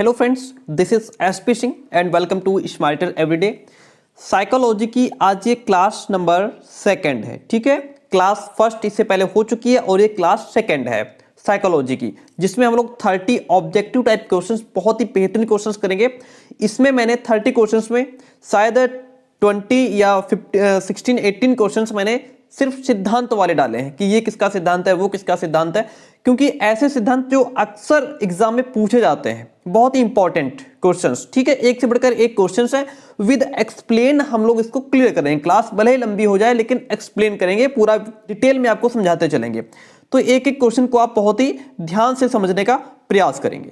Hello friends, this is SP Singh and welcome to smarter everyday. Psychology की आज ये class number 2 है। ठीक है, क्लास फर्स्ट इससे पहले हो चुकी है और ये क्लास 2 है साइकोलॉजी की, जिसमें हम लोग 30 ऑब्जेक्टिव टाइप क्वेश्चंस, बहुत ही बेहतरीन क्वेश्चंस करेंगे। इसमें मैंने 30 क्वेश्चंस में शायद 20 या 16 18 क्वेश्चंस मैंने सिर्फ सिद्धांत वाले डाले हैं कि ये किसका सिद्धांत है, वो किसका सिद्धांत है, क्योंकि ऐसे सिद्धांत जो अक्सर एग्जाम में पूछे जाते हैं, बहुत ही इंपॉर्टेंट क्वेश्चंस। ठीक है, एक से बढ़कर एक क्वेश्चंस है, विद एक्सप्लेन हम लोग इसको क्लियर करेंगे। क्लास भले ही लंबी हो जाए लेकिन एक्सप्लेन करेंगे, पूरा डिटेल में आपको समझाते चलेंगे। तो एक एक क्वेश्चन को आप बहुत ही ध्यान से समझने का प्रयास करेंगे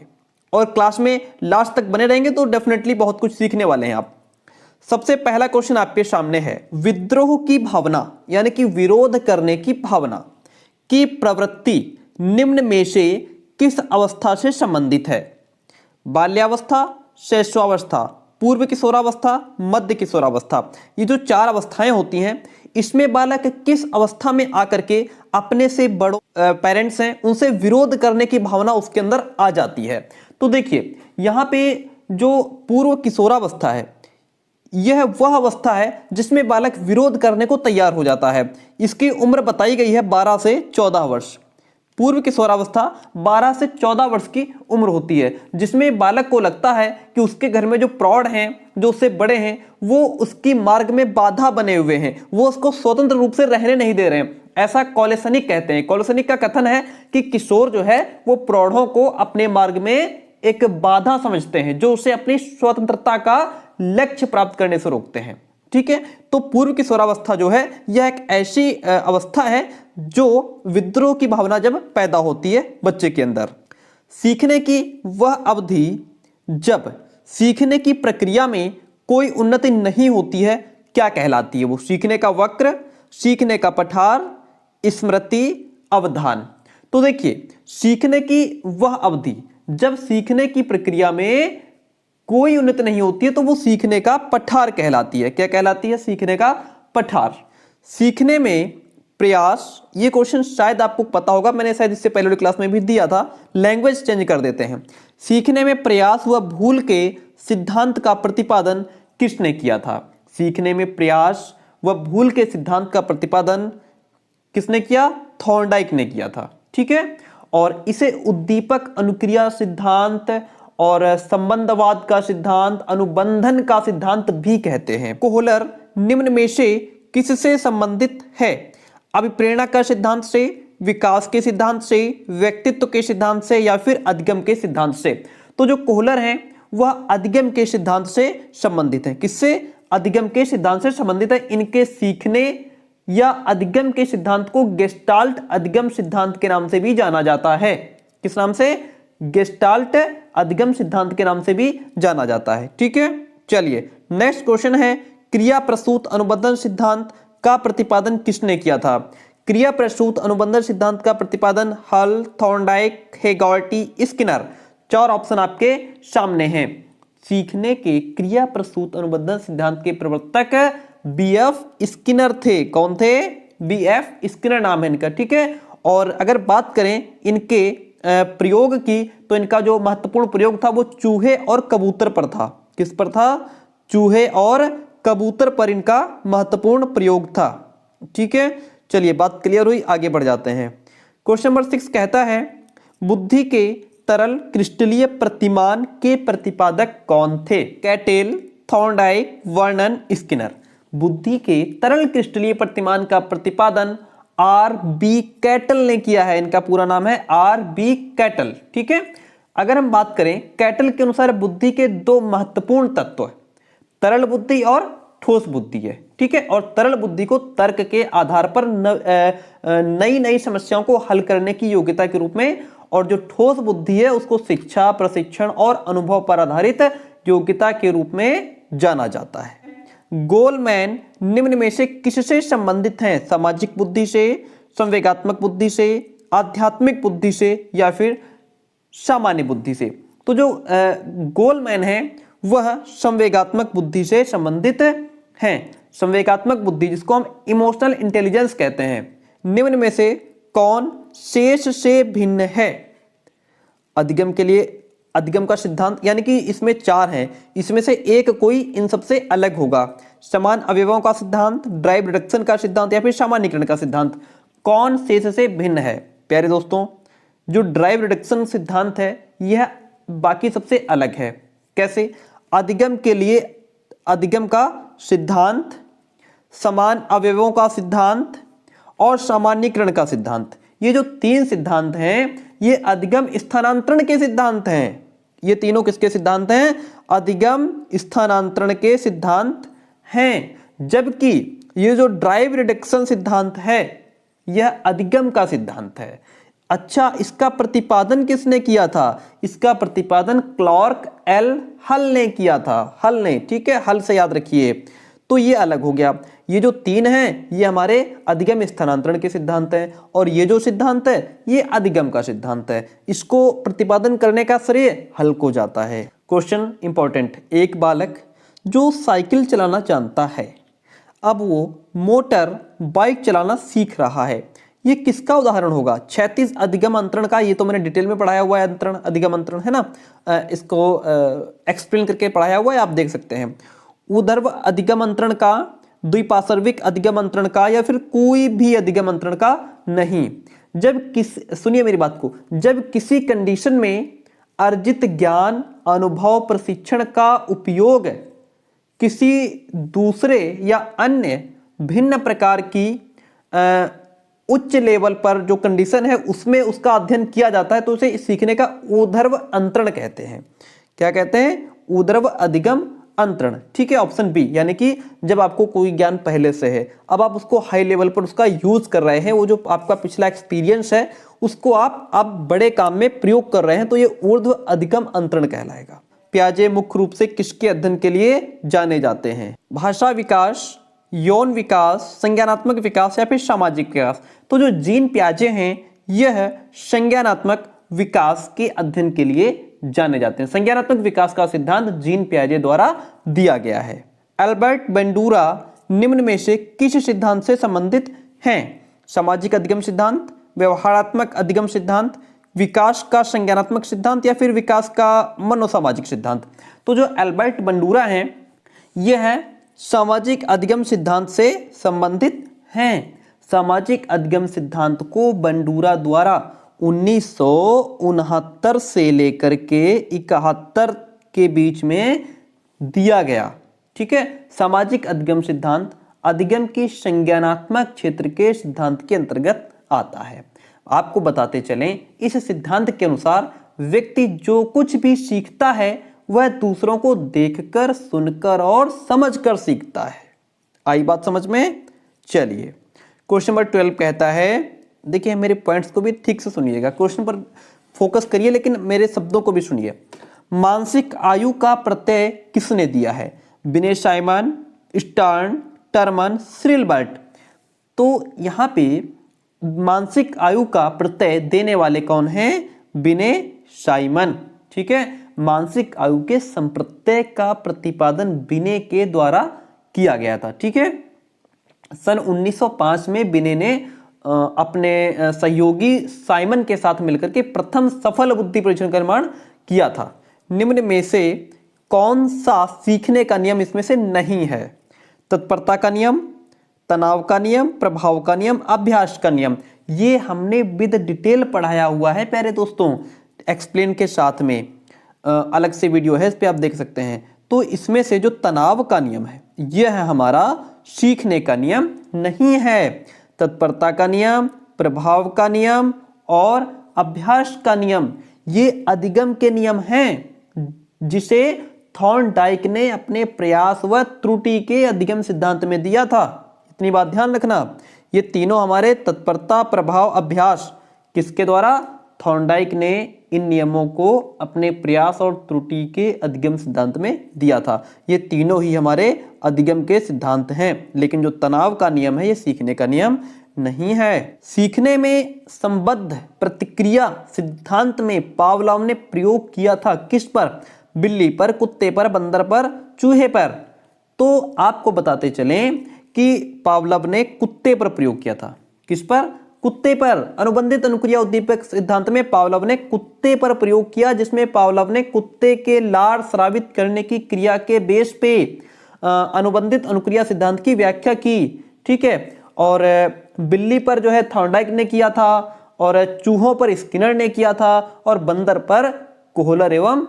और क्लास में लास्ट तक बने रहेंगे तो डेफिनेटली बहुत कुछ सीखने वाले हैं आप। सबसे पहला क्वेश्चन आपके सामने है, विद्रोह की भावना यानी कि विरोध करने की भावना की प्रवृत्ति निम्न में से किस अवस्था से संबंधित है? बाल्यावस्था, शैशवावस्था, पूर्व किशोरावस्था, मध्य किशोरावस्था। ये जो 4 अवस्थाएं होती हैं, इसमें बालक किस अवस्था में आकर के अपने से बड़ों पेरेंट्स हैं उनसे विरोध करने की भावना उसके अंदर आ जाती है। तो देखिए यहां पे जो पूर्व किशोरावस्था है, यह वह अवस्था है जिसमें बालक विरोध करने को तैयार हो जाता है। इसकी उम्र बताई गई है 12 से 14 वर्ष। पूर्व किशोरावस्था 12 से 14 वर्ष की उम्र होती है, जिसमें बालक को लगता है कि उसके घर में जो प्रौढ़ हैं, जो उससे बड़े हैं, वो उसकी मार्ग में बाधा बने हुए हैं, वो उसको स्वतंत्र रूप से रहने नहीं दे रहे हैं। ऐसा कॉलेसनिक कहते हैं। कॉलेसनिक का कथन है कि किशोर जो है वो प्रौढ़ों को अपने मार्ग में एक बाधा समझते हैं, जो उसे अपनी स्वतंत्रता का लक्ष्य प्राप्त करने से रोकते हैं। ठीक है, तो पूर्व किशोरावस्था जो है यह एक ऐसी अवस्था है जो विद्रोह की भावना जब पैदा होती है बच्चे के अंदर। सीखने की वह अवधि जब सीखने की प्रक्रिया में कोई उन्नति नहीं होती है क्या कहलाती है? वो सीखने का वक्र, सीखने का पठार, स्मृति, अवधान। तो देखिए, सीखने की वह अवधि जब सीखने की प्रक्रिया में कोई उन्नति नहीं होती है तो वो सीखने का पठार कहलाती है। क्या कहलाती है? सीखने का पठार। सीखने में प्रयास, ये क्वेश्चन शायद आपको पता होगा, मैंने शायद इससे पहले क्लास में भी दिया था। लैंग्वेज चेंज कर देते हैं। सीखने में प्रयास व भूल के सिद्धांत का प्रतिपादन किसने किया था? सीखने में प्रयास व भूल के सिद्धांत का प्रतिपादन किसने किया? थॉर्नडाइक ने किया था। ठीक है, और इसे उद्दीपक अनुक्रिया सिद्धांत और संबंधवाद का सिद्धांत, अनुबंधन का सिद्धांत भी कहते हैं। कोहलर निम्न में से किससे संबंधित है? अभिप्रेरणा का सिद्धांत से, विकास के सिद्धांत से, व्यक्तित्व के सिद्धांत से, या फिर अधिगम के सिद्धांत से? तो जो कोहलर हैं वह अधिगम के सिद्धांत से संबंधित है। किससे? अधिगम के सिद्धांत से संबंधित है। इनके सीखने या अधिगम के सिद्धांत को गेस्टाल्ट अधिगम सिद्धांत के नाम से भी जाना जाता है। किस नाम से? गेस्टाल्ट अधिगम सिद्धांत के नाम से भी जाना जाता है। ठीक है, चलिए नेक्स्ट क्वेश्चन है, क्रिया प्रसूत अनुबंधन सिद्धांत का प्रतिपादन किसने किया था? क्रिया प्रसूत अनुबंधन सिद्धांत का प्रतिपादन हल, थॉर्नडाइक, हेगार्टी, स्किनर। 4 ऑप्शन आपके सामने हैं। सीखने के क्रिया प्रसूत अनुबंधन सिद्धांत के प्रवर्तक बीएफ स्किनर थे। कौन थे? बीएफ स्किनर नाम है इनका। ठीक है, और अगर बात करें इनके प्रयोग की, तो इनका जो महत्वपूर्ण प्रयोग था वो चूहे और कबूतर पर था। किस पर था? चूहे और कबूतर पर इनका महत्वपूर्ण प्रयोग था। ठीक है, चलिए बात क्लियर हुई, आगे बढ़ जाते हैं। क्वेश्चन नंबर 6 कहता है, बुद्धि के तरल क्रिस्टलीय प्रतिमान के प्रतिपादक कौन थे? Cattail, Thorndike, Vernon, Skinner. बुद्धि के तरल क्रिस्टलीय प्रतिमान का प्रतिपादन R.B. कैटल ने किया है। इनका पूरा नाम है R.B. कैटल। ठीक है, अगर हम बात करें कैटल के अनुसार बुद्धि के 2 महत्वपूर्ण तत्व है, तरल बुद्धि और ठोस बुद्धि है। ठीक है, और तरल बुद्धि को तर्क के आधार पर नई नई समस्याओं को हल करने की योग्यता के रूप में, और जो ठोस बुद्धि है उसको शिक्षा, प्रशिक्षण और अनुभव पर आधारित योग्यता के रूप में जाना जाता है। गोलमैन निम्न में से किससे संबंधित हैं? सामाजिक बुद्धि से, संवेगात्मक बुद्धि से, आध्यात्मिक बुद्धि से, या फिर सामान्य बुद्धि से? तो जो गोलमैन है वह संवेगात्मक बुद्धि से संबंधित हैं। संवेगात्मक बुद्धि, जिसको हम इमोशनल इंटेलिजेंस कहते हैं, निम्न में से कौन शेष से भिन्न है? अधिगम के लिए अधिगम का सिद्धांत, यानी कि इसमें 4 हैं, इसमें से एक कोई इन सबसे अलग होगा। समान अवयवों का सिद्धांत, ड्राइव रिडक्शन का सिद्धांत या फिर सामान्यीकरण का सिद्धांत कौन शेष से भिन्न है? प्यारे दोस्तों, जो ड्राइव रिडक्शन सिद्धांत है यह बाकी सबसे अलग है। कैसे? अधिगम के लिए अधिगम का सिद्धांत, समान अवयवों का सिद्धांत और सामान्यीकरण का सिद्धांत, ये जो 3 सिद्धांत हैं ये अधिगम स्थानांतरण के सिद्धांत हैं। ये तीनों किसके सिद्धांत हैं? अधिगम स्थानांतरण के सिद्धांत हैं। जबकि ये जो ड्राइव रिडक्शन सिद्धांत है यह अधिगम का सिद्धांत है। अच्छा, इसका प्रतिपादन किसने किया था? इसका प्रतिपादन क्लार्क एल हल ने किया था। हल ने, ठीक है, हल से याद रखिए। तो ये अलग हो गया। ये जो 3 हैं ये हमारे अधिगम स्थानांतरण के सिद्धांत हैं और ये जो सिद्धांत है ये अधिगम का सिद्धांत है। इसको प्रतिपादन करने का श्रेय हल को जाता है। क्वेश्चन इंपॉर्टेंट, एक बालक जो साइकिल चलाना जानता है अब वो मोटर बाइक चलाना सीख रहा है, ये किसका उदाहरण होगा? क्षैतिज अधिगम अंतरण का। ये तो मैंने डिटेल में पढ़ाया हुआ है, अंतरण अधिगम अंतरण है ना, इसको एक्सप्लेन करके पढ़ाया हुआ है, आप देख सकते हैं। ऊर्ध्व अधिगम अंतरण का, द्विपार्श्विक अधिगम अंतरण का या फिर कोई भी अधिगम अंतरण का नहीं। सुनिए मेरी बात को, जब किसी कंडीशन में अर्जित ज्ञान, अनुभव, प्रशिक्षण का उपयोग किसी दूसरे या अन्य भिन्न प्रकार की उच्च लेवल पर जो कंडीशन है उसमें उसका अध्ययन किया जाता है तो उसे सीखने का ऊर्ध्व अंतरण कहते हैं। क्या कहते हैं? ऊर्ध्व अधिगम अंतरण। ठीक है, ऑप्शन बी, यानी कि जब आपको कोई ज्ञान पहले से है, अब आप उसको हाई लेवल पर उसका यूज कर रहे हैं, वो जो आपका पिछला एक्सपीरियंस है उसको आप अब बड़े काम में प्रयोग कर रहे हैं, तो ये ऊर्ध्व अधिगम अंतरण कहलाएगा। पियाजे मुख्य रूप से किसके अध्ययन के लिए जाने जाते हैं? भाषा विकास, यौन विकास, संज्ञानात्मक विकास या फिर सामाजिक विकास। तो जो जीन पियाजे हैं यह संज्ञानात्मक विकास के अध्ययन के लिए जाने जाते हैं। संज्ञानात्मक विकास का सिद्धांत जीन पियाजे द्वारा दिया गया है। अल्बर्ट बंडूरा निम्न में से किस सिद्धांत से संबंधित हैं? सामाजिक अधिगम सिद्धांत, व्यवहारात्मक अधिगम सिद्धांत, विकास का संज्ञानात्मक सिद्धांत या फिर विकास का मनोसामाजिक सिद्धांत। तो जो अल्बर्ट बंडूरा हैं यह सामाजिक अधिगम सिद्धांत से संबंधित हैं। सामाजिक अधिगम सिद्धांत को बंडूरा द्वारा 1969 से लेकर के 71 के बीच में दिया गया। ठीक है, सामाजिक अधिगम सिद्धांत अधिगम की संज्ञानात्मक क्षेत्र के सिद्धांत के अंतर्गत आता है। आपको बताते चलें, इस सिद्धांत के अनुसार व्यक्ति जो कुछ भी सीखता है वह दूसरों को देखकर, सुनकर और समझकर सीखता है। आई बात समझ में? चलिए, क्वेश्चन नंबर 12 कहता है, देखिए मेरे पॉइंट्स को भी ठीक से सुनिएगा, क्वेश्चन पर फोकस करिए लेकिन मेरे शब्दों को भी सुनिए। मानसिक आयु का प्रत्यय किसने दिया है? विनय साइमन, स्टर्न, टर्मन, श्रिलबर्ट। तो यहाँ पे मानसिक आयु का प्रत्यय देने वाले कौन हैं? विनय साइमन। ठीक है, मानसिक आयु के संप्रत्यय का प्रतिपादन विनय के द्वारा किया गया था। ठीक है, सन 1905 में विनय ने अपने सहयोगी साइमन के साथ मिलकर के प्रथम सफल बुद्धि परीक्षण का निर्माण किया था। निम्न में से कौन सा सीखने का नियम इसमें से नहीं है? तत्परता का नियम, तनाव का नियम, प्रभाव का नियम, अभ्यास का नियम। ये हमने विद डिटेल पढ़ाया हुआ है प्यारे दोस्तों, एक्सप्लेन के साथ में अलग से वीडियो है, इस पे आप देख सकते हैं। तो इसमें से जो तनाव का नियम है यह है हमारा सीखने का नियम नहीं है। तत्परता का नियम, प्रभाव का नियम और अभ्यास का नियम ये अधिगम के नियम हैं जिसे थॉर्नडाइक ने अपने प्रयास व त्रुटि के अधिगम सिद्धांत में दिया था। इतनी बात ध्यान रखना, ये तीनों हमारे तत्परता, प्रभाव, अभ्यास किसके द्वारा? थॉर्नडाइक ने इन नियमों को अपने प्रयास और त्रुटि के अधिगम सिद्धांत में दिया था। ये तीनों ही हमारे अधिगम के सिद्धांत हैं, लेकिन जो तनाव का नियम है ये सीखने का नियम नहीं है। सीखने में संबद्ध प्रतिक्रिया सिद्धांत में पावलोव ने प्रयोग किया था किस पर? बिल्ली पर, कुत्ते पर, बंदर पर, चूहे पर। तो आपको बताते चलें कि पावलोव ने कुत्ते पर प्रयोग किया था। किस पर? कुत्ते पर। अनुबंधित अनुक्रिया उद्दीपक सिद्धांत में पावलोव ने कुत्ते पर प्रयोग किया, जिसमें पावलोव ने कुत्ते के लार स्रावित करने की क्रिया के बेस पे अनुबंधित अनुक्रिया सिद्धांत की व्याख्या की। ठीक है, और बिल्ली पर जो है थॉर्नडाइक ने किया था, और चूहों पर स्किनर ने किया था, और बंदर पर कोहलर एवं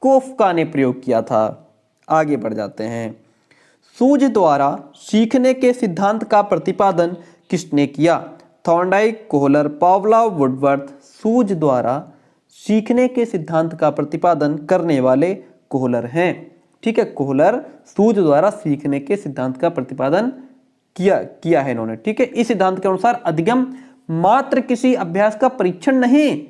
कोफका ने प्रयोग किया था। आगे बढ़ जाते हैं। सूझ द्वारा सीखने के सिद्धांत का प्रतिपादन किसने किया? Thorndike, Kohler, Pavlov, Woodworth. सूझ द्वारा सीखने के सिद्धांत का प्रतिपादन करने वाले कोहलर हैं। ठीक है, कोहलर सूझ द्वारा सीखने के सिद्धांत का प्रतिपादन किया है इन्होंने। ठीक है, इस सिद्धांत के अनुसार अधिगम मात्र किसी अभ्यास का परीक्षण नहीं,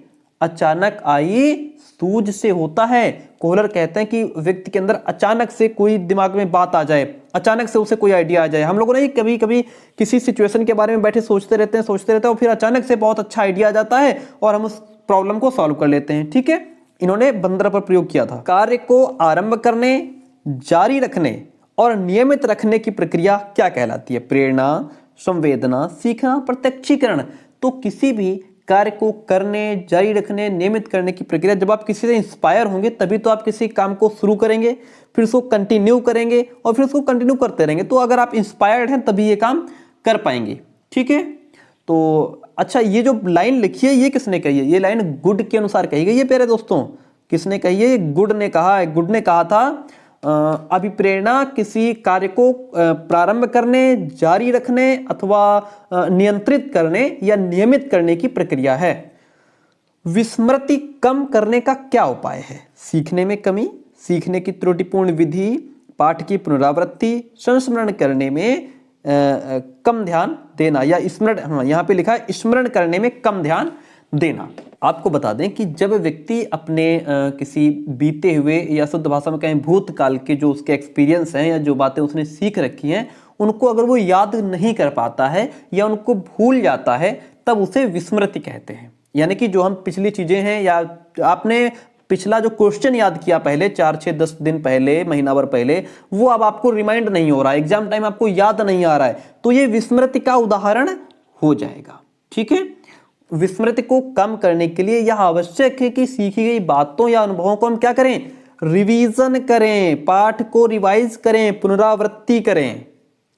अचानक आई सूझ से होता है। कोहलर कहते हैं कि व्यक्ति के अंदर अचानक से कोई दिमाग में बात आ जाए, अचानक से उसे कोई आइडिया आ जाए। हम लोगों ने कभी कभी किसी सिचुएशन के बारे में बैठे सोचते रहते हैं और फिर अचानक से बहुत अच्छा आइडिया आ जाता है और हम उस प्रॉब्लम को सॉल्व कर लेते हैं। ठीक है, इन्होंने बंदर पर प्रयोग किया था। कार्य को आरंभ करने, जारी रखने और नियमित रखने की प्रक्रिया क्या कहलाती है? प्रेरणा, संवेदना, सीखना, प्रत्यक्षीकरण। तो किसी भी कार्य को करने, जारी रखने, नियमित करने की प्रक्रिया, जब आप किसी से इंस्पायर होंगे तभी तो आप किसी काम को शुरू करेंगे, फिर उसको कंटिन्यू करेंगे और फिर उसको कंटिन्यू करते रहेंगे। तो अगर आप इंस्पायर्ड हैं तभी ये काम कर पाएंगे। ठीक है, तो अच्छा, ये जो लाइन लिखी है ये किसने कही है? ये लाइन गुड के अनुसार कही गई है प्यारे दोस्तों। किसने कही है? गुड ने कहा है। गुड ने कहा था अभिप्रेरणा किसी कार्य को प्रारंभ करने, जारी रखने अथवा नियंत्रित करने या नियमित करने की प्रक्रिया है। विस्मृति कम करने का क्या उपाय है? सीखने में कमी, सीखने की त्रुटिपूर्ण विधि, पाठ की पुनरावृत्ति, संस्मरण करने में कम ध्यान देना, या स्मरण, यहाँ पे लिखा है स्मरण करने में कम ध्यान देना। आपको बता दें कि जब व्यक्ति अपने किसी बीते हुए या शुद्ध भाषा में कहें भूतकाल के जो उसके एक्सपीरियंस हैं या जो बातें उसने सीख रखी हैं, उनको अगर वो याद नहीं कर पाता है या उनको भूल जाता है, तब उसे विस्मृति कहते हैं। यानी कि जो हम पिछली चीजें हैं, या आपने पिछला जो क्वेश्चन याद किया पहले 4, 6, 10 दिन पहले, महीना भर पहले, वो अब आपको रिमाइंड नहीं हो रहा है, एग्जाम टाइम आपको याद नहीं आ रहा है, तो ये विस्मृति का उदाहरण हो जाएगा। ठीक है, विस्मृति को कम करने के लिए यह आवश्यक है कि सीखी गई बातों या अनुभवों को हम क्या करें? रिवीजन करें, पाठ को रिवाइज करें, पुनरावृत्ति करें।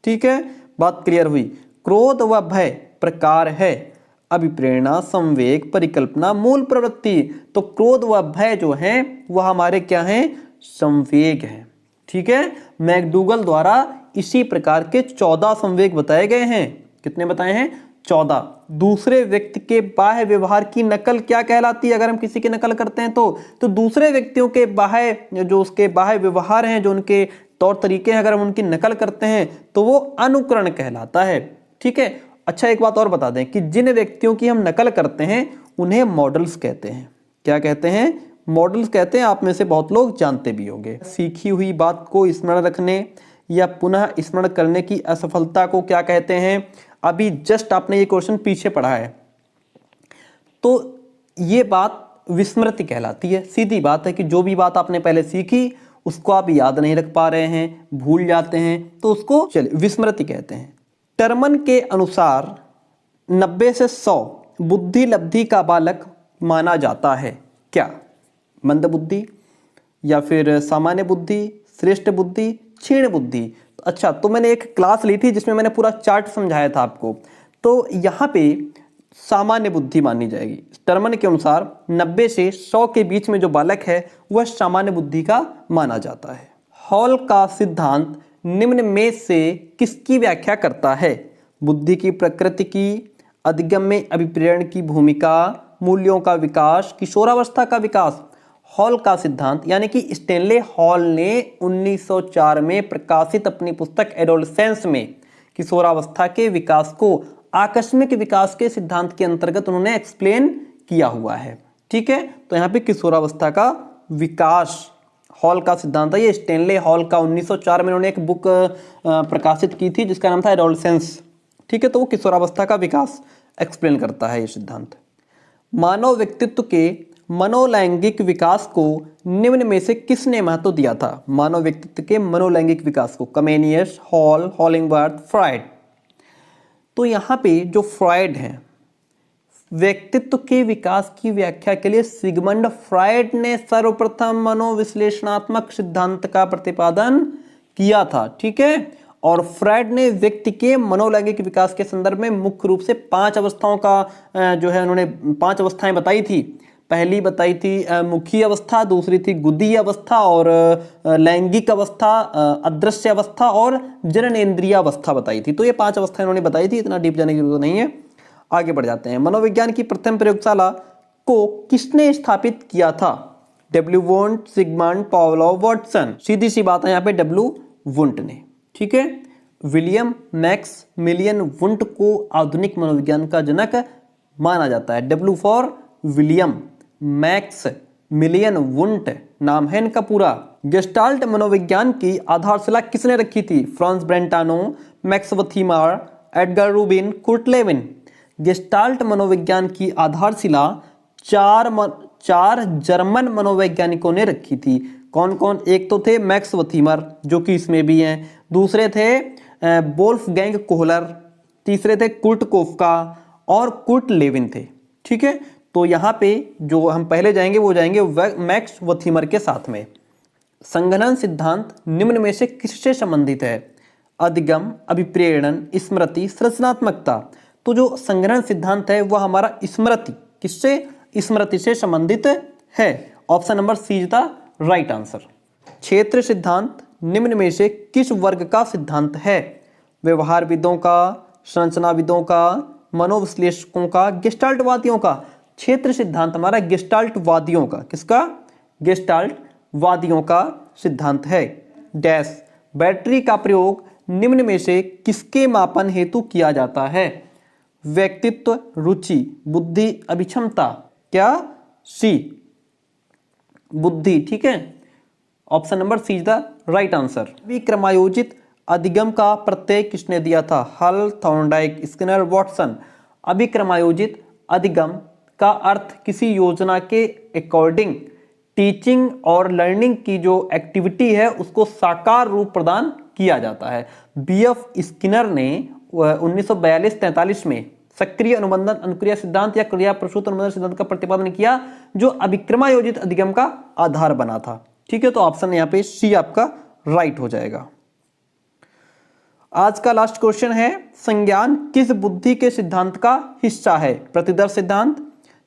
ठीक है, बात क्लियर हुई। क्रोध व भय प्रकार है अभिप्रेरणा, संवेग, परिकल्पना, मूल प्रवृत्ति। तो क्रोध व भय जो हैं वह हमारे क्या हैं? संवेग हैं। ठीक है, मैकडूगल द्वारा इसी प्रकार के 14 संवेग बताए गए हैं। कितने बताए हैं? 14। दूसरे व्यक्ति के बाह्य व्यवहार की नकल क्या कहलाती है? अगर हम किसी की नकल करते हैं तो दूसरे व्यक्तियों के बाह्य, जो उसके बाह्य व्यवहार हैं, जो उनके तौर तरीके हैं, अगर हम उनकी नकल करते हैं तो वो अनुकरण कहलाता है। ठीक है, अच्छा, एक बात और बता दें कि जिन व्यक्तियों की हम नकल करते हैं उन्हें मॉडल्स कहते हैं। क्या कहते हैं? मॉडल्स कहते हैं। आप में से बहुत लोग जानते भी होंगे। सीखी हुई बात को स्मरण रखने या पुनः स्मरण करने की असफलता को क्या कहते हैं? अभी जस्ट आपने ये क्वेश्चन पीछे पढ़ा है, तो ये बात विस्मृति कहलाती है। सीधी बात है कि जो भी बात आपने पहले सीखी उसको आप याद नहीं रख पा रहे हैं, भूल जाते हैं, तो उसको चलिए विस्मृति कहते हैं। टर्मन के अनुसार 90 से 100 बुद्धि लब्धि का बालक माना जाता है। क्या? मंद बुद्धि, या फिर सामान्य बुद्धि, श्रेष्ठ बुद्धि, क्षीण बुद्धि। अच्छा, तो मैंने एक क्लास ली थी जिसमें मैंने पूरा चार्ट समझाया था आपको। तो यहाँ पे सामान्य बुद्धि मानी जाएगी। टर्मन के अनुसार 90 से 100 के बीच में जो बालक है वह सामान्य बुद्धि का माना जाता है। हॉल का सिद्धांत निम्न में से किसकी व्याख्या करता है? बुद्धि की प्रकृति की, अधिगम में अभिप्रेरण की भूमिका, मूल्यों का विकास, किशोरावस्था का विकास। हॉल का सिद्धांत यानी कि स्टेनले हॉल ने 1904 में प्रकाशित अपनी पुस्तक एडोलसेंस में किशोरावस्था के विकास को आकस्मिक विकास के सिद्धांत के अंतर्गत उन्होंने एक्सप्लेन किया हुआ है। ठीक है, तो यहाँ पे किशोरावस्था का विकास हॉल का सिद्धांत है। ये स्टेनले हॉल का 1904 में उन्होंने एक बुक प्रकाशित की थी जिसका नाम था एडोलसेंस। ठीक है, तो वो किशोरावस्था का विकास एक्सप्लेन करता है ये सिद्धांत। मानव व्यक्तित्व के मनोलैंगिक विकास को निम्न में से किसने महत्व दिया था? मानव व्यक्तित्व के मनोलैंगिक विकास को कमेनियस, हॉल, हॉलिंगबर्ग, फ्रायड। तो यहाँ पे जो फ्रायड हैं व्यक्तित्व के विकास की व्याख्या के लिए सिगमंड फ्रायड ने सर्वप्रथम मनोविश्लेषणात्मक सिद्धांत का प्रतिपादन किया था। ठीक है, और फ्रायड ने व्यक्ति के मनोलैंगिक विकास के संदर्भ में मुख्य रूप से 5 अवस्थाओं का जो है उन्होंने 5 अवस्थाएं बताई थी। पहली बताई थी मुखी अवस्था, दूसरी थी गुदी अवस्था और लैंगिक अवस्था, अदृश्य अवस्था और जननेंद्रिय अवस्था बताई थी। तो ये 5 अवस्थाएं उन्होंने बताई थी, इतना डीप जाने की जरूरत नहीं है। आगे बढ़ जाते हैं। मनोविज्ञान की प्रथम प्रयोगशाला को किसने स्थापित किया था? W Wundt, Sigmund, Pavlov, Watson. सीधी सी बात है यहाँ पे डब्ल्यू वुंट ने। ठीक है, विलियम मैक्स मिलियन वुंट को आधुनिक मनोविज्ञान का जनक माना जाता है। W for William Max Million Wundt नाम है इनका पूरा। गेस्टाल्ट मनोविज्ञान की आधारशिला किसने रखी थी? Franz Brentano, Max Wertheimer, Edgar Rubin, Kurt Lewin. Gestalt मनोविज्ञान की आधारशिला चार जर्मन मनोवैज्ञानिकों ने रखी थी। कौन कौन? एक तो थे मैक्स वथीमर जो कि इसमें भी हैं, दूसरे थे वोल्फगैंग कोहलर, तीसरे थे कुर्ट कोफका और कुर्ट लेविन थे। ठीक है, तो यहाँ पे जो हम पहले जाएंगे वो जाएंगे मैक्स वथीमर के साथ में। संघनन सिद्धांत निम्न में से किससे संबंधित है? अधिगम, अभिप्रेरण, स्मृति, सृजनात्मकता। तो जो संघनन सिद्धांत है वह हमारा स्मृति, किससे? स्मृति से संबंधित है। Option number C is the right answer. क्षेत्र सिद्धांत निम्न में से किस वर्ग का सिद्धांत है? व्यवहारविदों का, संरचनाविदों का, मनोविश्लेषकों का, गेस्टाल्टवादियों का। क्षेत्र सिद्धांत हमारा गेस्टाल्टवादियों का, किसका? गेस्टाल्टवादियों का सिद्धांत है। डैश बैटरी का प्रयोग निम्न में से किसके मापन हेतु किया जाता है? व्यक्तित्व, रुचि, बुद्धि, अभिक्षमता। क्या? सी बुद्धि। ठीक है, option number C is the right answer. विक्रमायोजित अधिगम का प्रत्यय किसने दिया था? हल, थॉर्नडाइक, स्किनर, वाटसन। अभिक्रमायोजित अधिगम का अर्थ किसी योजना के अकॉर्डिंग टीचिंग और लर्निंग की जो एक्टिविटी है उसको साकार रूप प्रदान किया जाता है। बीएफ स्किनर ने 1942-43 में सक्रिय अनुबंधन अनुक्रिया सिद्धांत या क्रिया प्रसूत अनुबंधन सिद्धांत का प्रतिपादन किया जो अभिक्रमायोजित अधिगम का आधार बना था। ठीक है, तो ऑप्शन यहाँ पे सी आपका राइट हो जाएगा। आज का लास्ट क्वेश्चन है, संज्ञान किस बुद्धि के सिद्धांत का हिस्सा है? प्रतिदर्श सिद्धांत,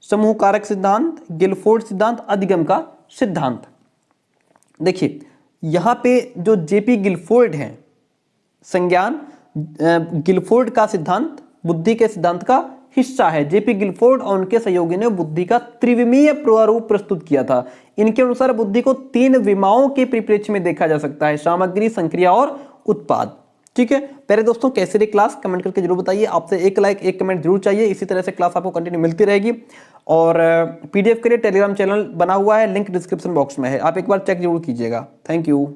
समूह कारक सिद्धांत, गिलफोर्ड सिद्धांत, अधिगम का सिद्धांत। देखिए यहां पे जो जेपी गिलफोर्ड है, संज्ञान गिलफोर्ड का सिद्धांत बुद्धि के सिद्धांत का हिस्सा है। जेपी गिलफोर्ड और उनके सहयोगी ने बुद्धि का त्रिविमीय प्रारूप प्रस्तुत किया था। इनके अनुसार बुद्धि को 3 विमाओं के परिप्रेक्ष्य में देखा जा सकता है, सामग्री, संक्रिया और उत्पाद। ठीक है, पहले दोस्तों कैसे रही क्लास कमेंट करके जरूर बताइए। आपसे एक लाइक एक कमेंट जरूर चाहिए, इसी तरह से क्लास आपको कंटिन्यू मिलती रहेगी। और पीडीएफ के लिए टेलीग्राम चैनल बना हुआ है, लिंक डिस्क्रिप्शन बॉक्स में है, आप एक बार चेक जरूर कीजिएगा। Thank you.